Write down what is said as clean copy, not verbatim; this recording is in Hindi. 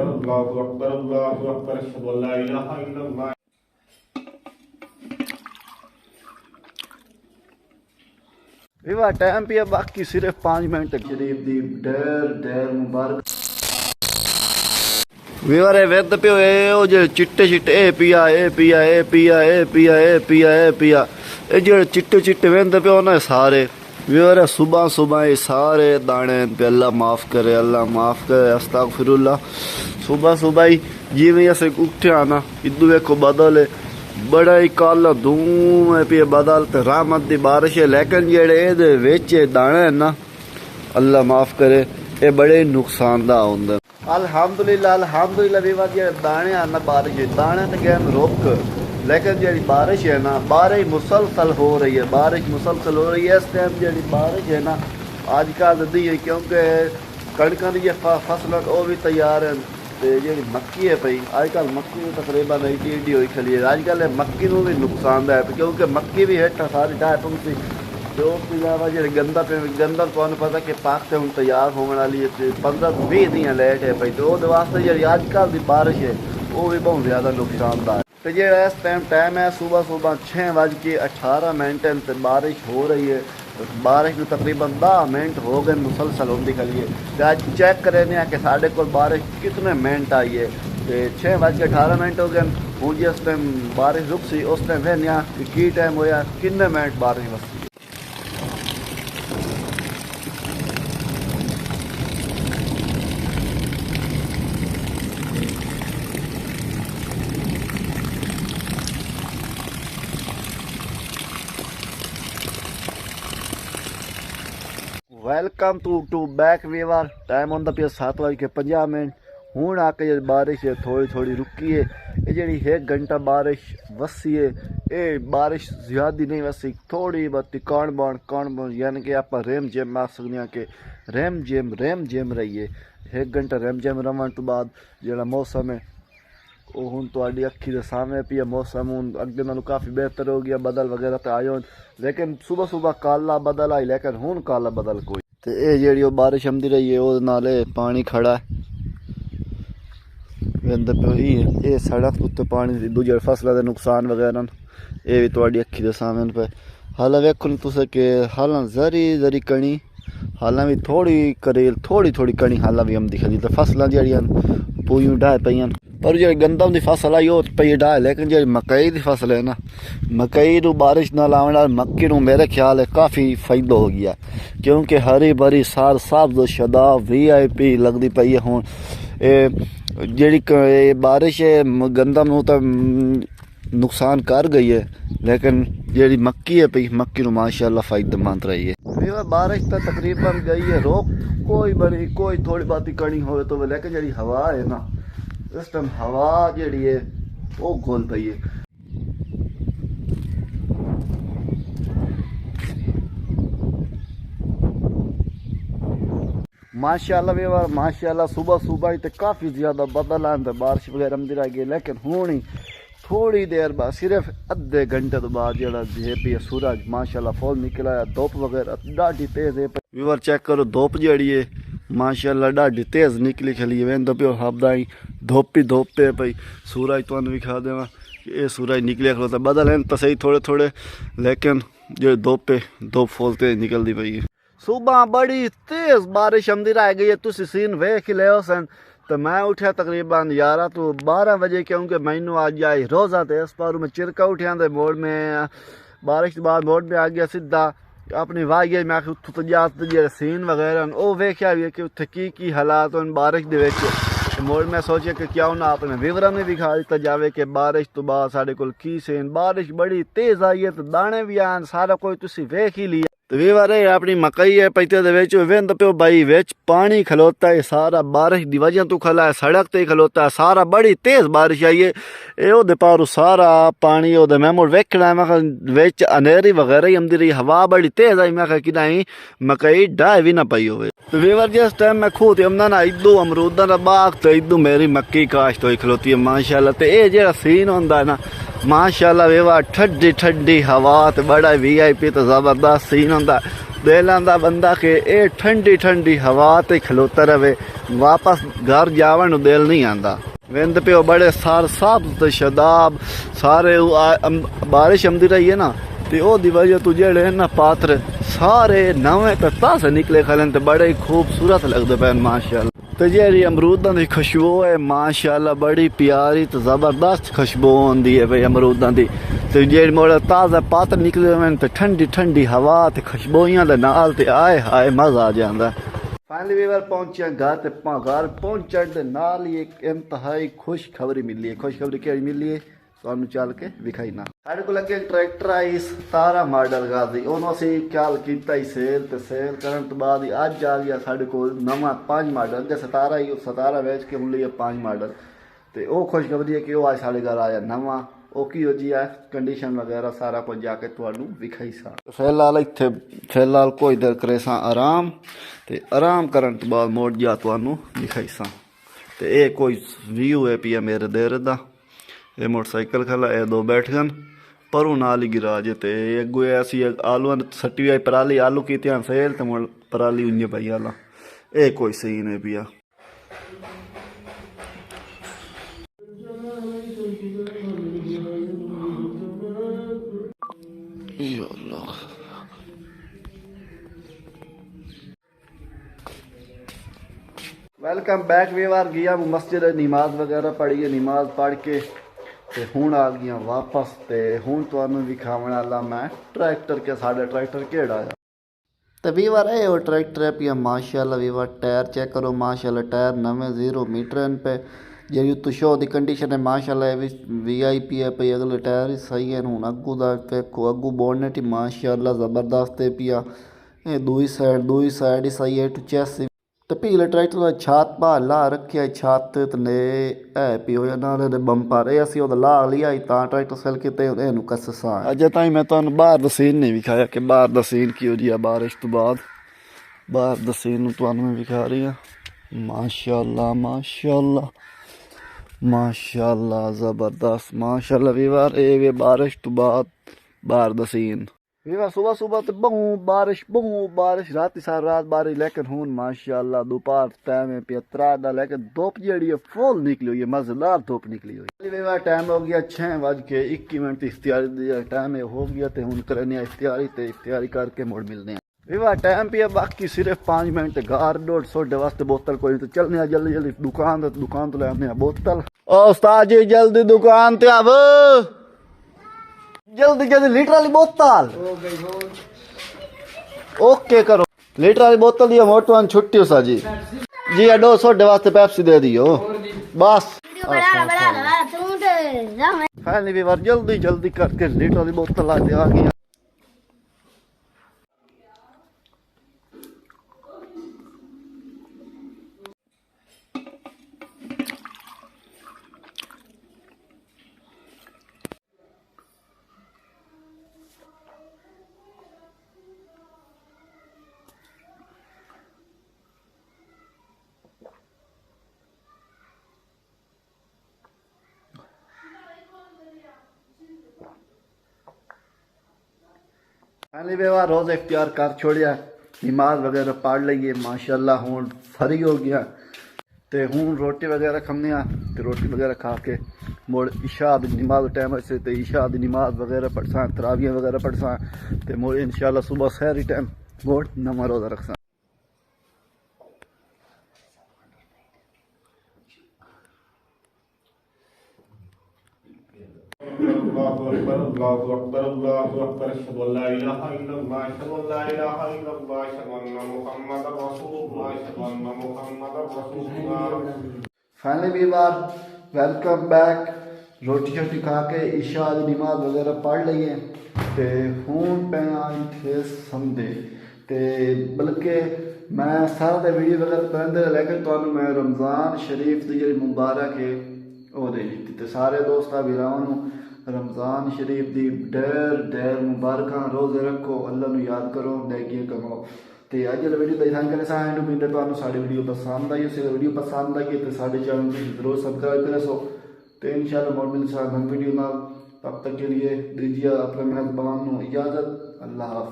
अल्लाहु अकबर अशहदु अल्ला इलाहा इल्लल्लाह। विवाह टाइम पे बाकी सिर्फ 5 मिनट शरीफ दी ढेर ढेर मुबारक विवाह रे वेद पे ओ जे चिट्टे चिट्टे ए पिया ए पिया ए पिया ए पिया ए पिया ए पिया ए जे चिट्टे चिट्टे वेंद पे ना सारे विवाह सुबह सुबह ये सारे दाने पे अल्लाह माफ़ करे अस्तगफिरुल्लाह। सुबह सुबह ही जिवें अस उठ्या ना इदू वेखो बदल बड़ा ही काला धूम है पे बदल ते रहमत दी बारिश है, लेकिन जेड़े एदे विच दाने ना अल्लाह माफ़ करे ये बड़े नुकसानदा होंदे। अल्हम्दुलिल्लाह अल्हम्दुलिल्लाह विवाह जे दाने आना बारिश दाने ते गए रुक, लेकिन जी बारिश है ना बारिश मुसलसल हो रही है, बारिश मुसलसल हो रही है। इस टाइम जी बारिश है ना आजकल दी है क्योंकि कणकों की फसल वो भी तैयार है। तो जी मक्की है पई आजकल मक्की भी तकरीबन एडी हुई खली है। आजकल मक्की को भी नुकसानदा है क्योंकि मक्की भी हेठ सारी डाय पंक्ति तो उसके अलावा जो गंदा तो पता कि पाक से हम तैयार होने वाली है 15-20 दिन लेट है पई, तो वो वास्ते जी आजकल की बारिश है वो भी बहुत ज़्यादा नुकसानदा है। तो जो इस टाइम है सुबह सुबह 6:18 से बारिश हो रही है। बारिश में तकरीबन 10 मिनट हो गए मुसलसल होती खली है। तो आज चेक करें कि साढ़े को बारिश कितने मिनट आई है। तो 6:18 हो गए हूँ जिस टाइम बारिश रुक सी उस टाइम फिर की टाइम होया किन्ने मिनट बारिश बसी। Welcome to back viewer. Time होंदा पे 7:50 हूँ आके जब बारिश है थोड़ी थोड़ी रुकी है। ये जी 1 घंटा बारिश वसी है, ये बारिश ज़्यादा नहीं वसी थोड़ी बहुत कण बण यानी कि आप रेम जेम आ सकते कि रेम जेम रही है। 1 घंटा रेम जेम रवन तो बाद जो मौसम है वो हूँ थोड़ी अखी के सामने पिया मौसम हूँ अगे नालों काफ़ी बेहतर हो गया। बदल वगैरह तो आए लेकिन सुबह सुबह काला बदल आई लेकिन हूँ काला बदल कोई। तो ये जी बारिश आती रही है वो नाले पानी खड़ा है ये सड़क उत्ते पानी दूजे फसलों के नुकसान वगैरह ये भी थोड़ी अखी के सामने पे। हाल वेखो तुसें कि हाल जरी कणी हाल भी थोड़ी करेल थोड़ी कणी हाल भी आती खली। तो फसलों जड़ियां पूरी ढाए पई पर जी गंदम की फसल आई वो पई ढाए, लेकिन जी मकई की फसल है ना मकई को बारिश ना लाने मक्की को मेरे ख्याल है काफ़ी फायदा हो गया क्योंकि हरी भरी सार सब्ज शदाब VIP लगती पई है। हूँ जी बारिश है गंदम तो नुकसान कर गई है, लेकिन जी मक्की है पई मक्की को माशाल्लाह फायदेमंद रही है। बारिश तो तकरीबन गई है रोक कोई बड़ी कोई थोड़ी बात कणी हो तो, लेकिन जी हवा है ना इस टाइम हवा जी है वो घोल पई है। माशाल्लाह माशाल्लाह सुबह सुबह ही तो काफ़ी ज़्यादा बदल आंदा बारिश वगैरह आती रह गई, लेकिन हूँ ही थोड़ी देर बाद सिर्फ अद्धे घंटे तो बाद जो पे सूरज माशाल्लाह फुल निकला है। धुप वगैरह ढाडी तेज है व्यूअर चेक करो धुप जी है माशाल्लाह ढाडी तेज निकली खली वेंद पे हबदा ही धुप ही धुप पे पई। सूरज तुम भी खा देवा ये सूरज निकलिया खलोता बदल हैं तो सही थोड़े लेकिन जो धुप फुल तेज निकलती पई है। सुबह बड़ी तेज बारिश आती रह गई है तुम सीन वेख ही लियो सन। तो मैं उठा तकरीबन 11 तो 12 बजे क्योंकि मैनू आज आई रोज़ा तो इस पर मैं चिरका उठा तो मोड़ में बारिश के बाद मोड़ में आ गया सीधा अपनी वाह मैं उत्थों जा जो सीन वगैरह वो वेख्या भी है कि उत्थे की हालात होन बारिश के मोड़ में सोचा कि क्यों ना अपने विवरण में दिखा दिता जाए कि बारिश तो बाद साढ़े को की सीन बारिश बड़ी तेज आई है तो दाने भी आन सारा कोई तुसी वेख ही लिया। तो वीवर अपनी मकई है पैते वेंद पे भाई विच पानी खलोता है सारा बारिश की वजह तो खला है सड़क ते खलोता है सारा बड़ी तेज बारिश आई है ये पारू सारा पानी मैं मुड़ वेखना मैं विच अनेरी वगैरह ही आती रही हवा बड़ी तेज आई मैं कि मकई ढाई भी ना पई हो। तो वीवर जिस टाइम मैं खूह ते आमदा ना इदू अमरूदा का बाग तो इदू मेरी मक्की काश्त होई खलोती है माशाल्लाह। तो ये जो सीन होंदा है ना माशाल्लाह वीवर ठंडी हवा तो बड़ा VIP तो जबरदस्त सीन होंदा दिल आंदा बंदा के ए ठंडी ठंडी हवा ते खलोता रहे, वापस घर जावन नु दिल नहीं आंदा। विंद पे बड़े सार साब ते शदाब सारे बारिश आंदी रही है ना, ते ओ दी वजह तू जेड़े ना पात्र सारे नवे पे पास निकले खलन ते बड़े ही खूबसूरत लगदे पैन माशाअल्लाह। ते जेड़ी अमरूदां दी खुशबू है माशाअल्लाह बड़ी प्यारी ते जबरदस्त खुशबू होंदी है भाई अमरूदां दी। ते जेड़ी मोड़ा ताज़ा पात्र निकले हुए ते ठंडी ठंडी हवा ते खुशबूइयां दे नाल ते आए हाय मजा आ जांदा। फाइनली वीवर पहुंचे घर ते घर पहुंचण दे नाल ही एक इंतहाई खुशखबरी मिली है। खुशखबरी केड़ी मिली है तुहानू चल के विखाईना। साढ़े को लगे ट्रैक्टर आई 17 मॉडल गाजी, ओनू असी ख्याल कीता ही सेल ते सेल करन तो बाद ही अज आ गया साढ़े को नवा 5 मॉडल। अगे 17 ही 17 वेच के हुन लिया 5 मॉडल। ते ओ खुशखबरी है कि वो आज साढ़े घर आया नवा। ओ की हो जी है कंडीशन वगैरह सारा कुछ जाके तुहानू विखाई सा। फिलहाल इत्थे फिलहाल कोई देर करे सा आराम, ते आराम करन तो बाद मोड़ जा तुहानू विखाई सा। ते ए कोई व्यू है पिया मेरे देर दा। ये मोटरसाइकिल खला है, 2 बैठ गन परू नाल ही गिराज ते अगो ऐसी आलू सट्टी आई पराली आलू की ध्यान सेल ते मुड़ पराली उन्ने पाई आला। ए कोई सीन है पिया। Welcome back viewer. गया मस्जिद नमाज वगैरह पढ़ी है, नमाज पढ़ के ते हुण आ गया वापस। ते हुण तुहानू विखावण वाला मैं ट्रैक्टर के साढ़े ट्रैक्टर केड़ा है। तो वीवर ए वो ट्रैक्टर है पिया माशाअल्लाह। वीवर टायर चेक करो माशाअल्लाह, टायर नवे 0 मीटर पे जी तो शो दी कंडीशन है माशाअल्लाह। VIP है पी अगले टायर ही सही है। हुण अगू दा देखो अगू बोनट ही माशाअल्लाह जबरदस्त है पिया। ये दूई साइड ही सही है टू चेस। तो पीले ट्रैक्टर का छात पा ला रखिया छात ने है पियो नाले दे बंपर ए असी ओदा ला लिया तां ट्रैक्टर सेल किते एनू कससा। अजे ताई मैं तुहानू बाहर दा सीन नहीं विखाया कि बाहर दा सीन की हो जी बारिश तो बाद बाहर दा सीन तुहानू मैं विखा रही हां। माशाअल्लाह माशाअल्लाह माशाअल्लाह जबरदस्त माशाअल्लाह वीवर ए वे बारिश तो बाद बाहर दा सीन। वीवर सुबह सुबह तो बहु बारिश रात सारी रात बारिश, लेकिन हुन माशाअल्लाह दोपहर टाइम है पिया 3 दा, लेकिन धुप जी है फुल निकली हुई है, मजेदार धुप निकली हुई। वीवर टाइम हो गया 6:21 इफ्तियारी टाइम हो गया। तो हुन करने इफ्तियारी करके मुड़ मिलने वीवर टाइम पिया बाकी सिर्फ 5 मिनट घर 150 वास्ते बोतल कोई तो चलने जल्दी जल्दी दुकान तो ले आने बोतल। ओ उस्ताद जी जल्दी दुकान ते आव, जल्दी जल्दी लीटर वाली बोतल ओके करो। लीटर वाली बोतल दियो मोटवान छुट्टी हो सा जी 200 वास्ते पेप्सी दे दियो बस। फाइनली वीवर जल्दी जल्दी करके लीटर वाली बोतल आ गई। फाइनली व्यवहार रोज इफ्तियार कर छोड़िया, नमाज वगैरह पढ़ लीए माशाअल्लाह। हूँ फरी हो गया तो हूँ रोटी वगैरह खमने तो रोटी वगैरह खा के मुड़ इशा दी नमाज टाइम से तो इशा दी नमाज वगैरह पढ़सा, तरावियाँ वगैरह पढ़सा तो मुड़ इंशाअल्लाह सुबह सहरी टाइम मुड़ नवा रोज़ा रखसा। अल्लाहु अकबर अल्लाहु अकबर अल्लाहु अकबर अशहदु अल्ला इलाहा इल्लल्लाह अशहदु अल्ला इलाहा इल्लल्लाह अशहदु अन्ना मुहम्मदर रसूलुल्लाह अशहदु अन्ना मुहम्मदर रसूलुल्लाह। Finally viewer welcome back. रोटी शोटी खा के इशा दी नमाज वगैरह पढ़ लीए ते हुण पे आई थे समझे ते बल्कि मैं सारा दा वीडियो वगैरह बनांदे लेकिन तुहानू मैं रमज़ान शरीफ दी जेहड़ी मुबारक है वो दे दी ते सारे दोस्तां वीरां रमज़ान शरीफ दी ढेर मुबारक रोज़े रखो, अल्लाह नू याद करो, नेकियां कमाओ। तो अज दा वीडियो इत्थे करें सा एंड उम्मीद है तुहानू साडी वीडियो पसंद आई। अगर वीडियो पसंद आई तो साडे चैनल को जरूर सब्सक्राइब करे सो तो इंशाअल्लाह मोड़ मिल सा नई वीडियो नाल। तब तक के लिए दीजिए अपने मेहरबान नू इजाज़त। अल्लाह हाफ़िज़।